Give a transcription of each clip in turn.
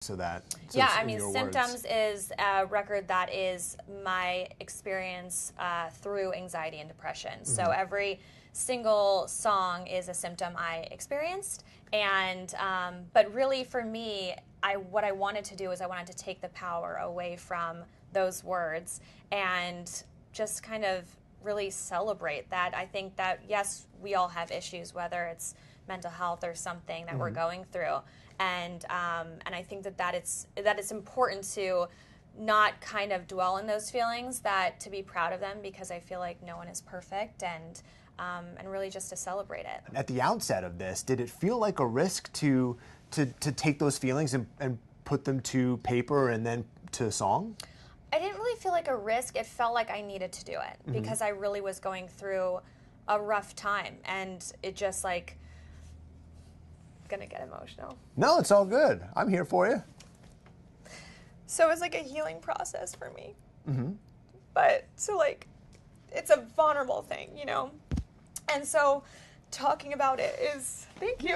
So that yeah, I mean, Symptoms is a record that is my experience through anxiety and depression. So every single song is a symptom I experienced, and but really for me, what I wanted to do is I wanted to take the power away from those words and just kind of really celebrate that. I think that yes, we all have issues, whether it's mental health or something that we're going through. And I think that it's important to not kind of dwell in those feelings, that to be proud of them, because I feel like no one is perfect, and really just to celebrate it. At the outset of this, did it feel like a risk to take those feelings and put them to paper and then to song? I didn't really feel like a risk. It felt like I needed to do it because I really was going through a rough time, and it just like. Gonna get emotional. No, it's all good. I'm here for you. So it was like a healing process for me. But so like, it's a vulnerable thing, you know? And so talking about it is, thank you.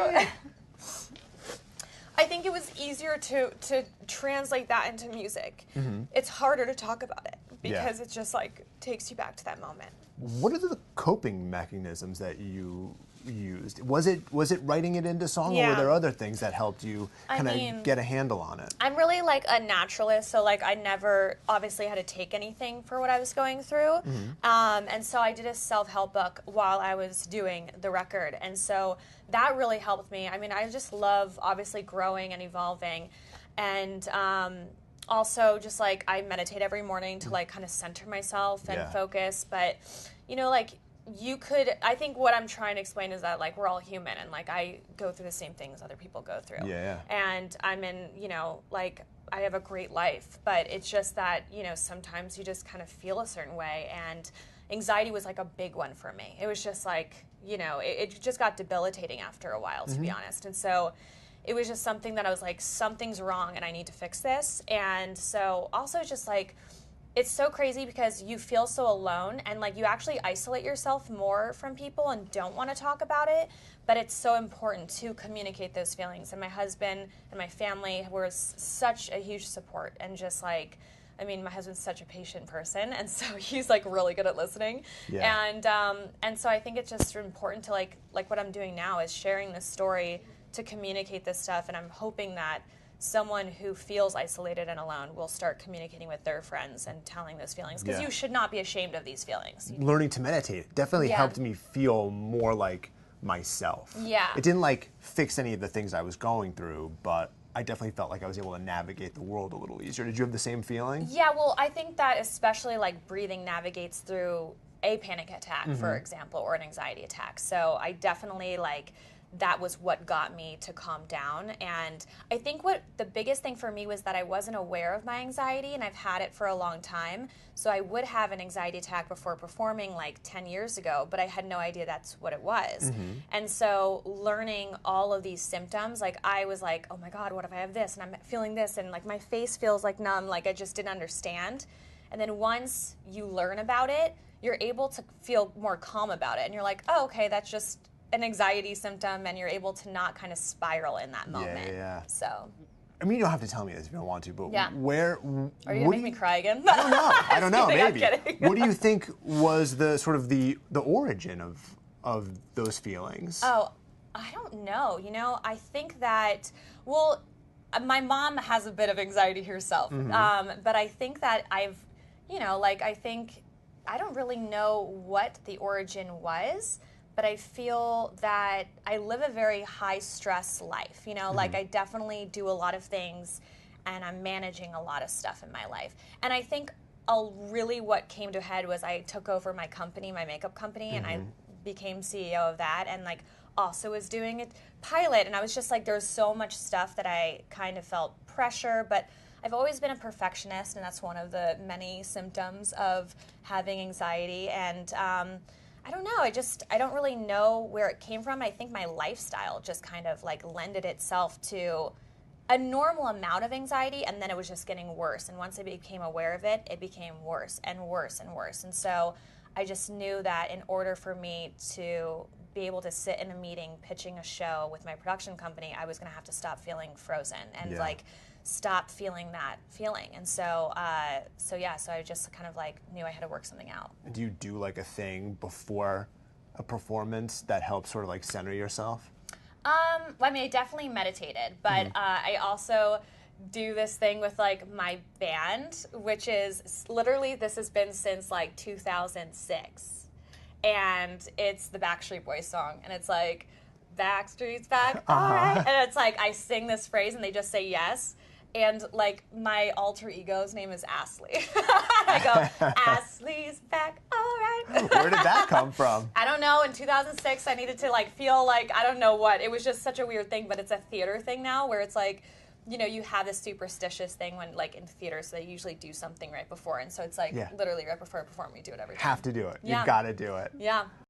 I think it was easier to translate that into music. It's harder to talk about it because it just like takes you back to that moment. What are the coping mechanisms that you used? Was it writing it into song, or were there other things that helped you kind of get a handle on it? I'm really like a naturalist, so like I never obviously had to take anything for what I was going through. And so I did a self-help book while I was doing the record, and so that really helped me. I mean, I just love obviously growing and evolving, and also just like I meditate every morning to like kind of center myself and focus. But you know, like I think what I'm trying to explain is that like we're all human, and like I go through the same things other people go through. And I'm in, you know, like I have a great life, but it's just that, you know, sometimes you just kind of feel a certain way, and anxiety was like a big one for me. It was just like, you know, it just got debilitating after a while, to be honest. And so it was just something that I was like, something's wrong and I need to fix this. And so also just like, it's so crazy because you feel so alone, and like you actually isolate yourself more from people and don't want to talk about it, but it's so important to communicate those feelings. And my husband and my family were such a huge support, and just like, I mean, my husband's such a patient person, and so he's like really good at listening. And so I think it's just important to like what I'm doing now is sharing this story to communicate this stuff, and I'm hoping that someone who feels isolated and alone will start communicating with their friends and telling those feelings, because you should not be ashamed of these feelings. Learning to meditate definitely helped me feel more like myself. It didn't like fix any of the things I was going through, but I definitely felt like I was able to navigate the world a little easier. Did you have the same feeling? Yeah, well, I think that especially like breathing navigates through a panic attack, for example, or an anxiety attack. So I definitely like, that was what got me to calm down. And I think what the biggest thing for me was that I wasn't aware of my anxiety, and I've had it for a long time. So I would have an anxiety attack before performing like 10 years ago, but I had no idea that's what it was. And so learning all of these symptoms, like I was like, oh my God, what if I have this? And I'm feeling this, and like my face feels like numb, like I just didn't understand. And then once you learn about it, you're able to feel more calm about it. And you're like, oh, okay, that's just an anxiety symptom, and you're able to not kind of spiral in that moment. So, I mean, you don't have to tell me this if you don't want to, but where are you gonna make me cry again? I don't know. I don't know. Kidding, maybe. I'm kidding. What do you think was the sort of the origin of those feelings? Oh, I don't know. You know, I think that my mom has a bit of anxiety herself, but I think that I've, you know, like I don't really know what the origin was. But I feel that I live a very high stress life, you know, like I definitely do a lot of things, and I'm managing a lot of stuff in my life. And I think really what came to a head was I took over my company, my makeup company, and I became CEO of that, and like also was doing a pilot. And I was just like, there's so much stuff that I kind of felt pressure, but I've always been a perfectionist, and that's one of the many symptoms of having anxiety. And I don't know, I don't really know where it came from. I think my lifestyle just kind of like lended itself to a normal amount of anxiety, and then it was just getting worse. And once I became aware of it, it became worse and worse and worse. And so I just knew that in order for me to be able to sit in a meeting pitching a show with my production company, I was going to have to stop feeling frozen. And like, stop feeling that feeling. And so I just kind of like knew I had to work something out. Do you do like a thing before a performance that helps sort of like center yourself? Well, I mean, I definitely meditated, but I also do this thing with like my band, which is literally, this has been since like 2006, and it's the Backstreet Boys song, and it's like, Backstreet's back, all right, and it's like I sing this phrase and they just say yes. And like my alter ego's name is Astley. I go, Astley's back, all right. Where did that come from? I don't know. In 2006, I needed to like feel like, I don't know what. It was just such a weird thing, but it's a theater thing now where it's like, you know, you have this superstitious thing when like in theater, so they usually do something right before. And so it's like literally right before a performance, you do it every time. Have to do it. You've got to do it. Yeah.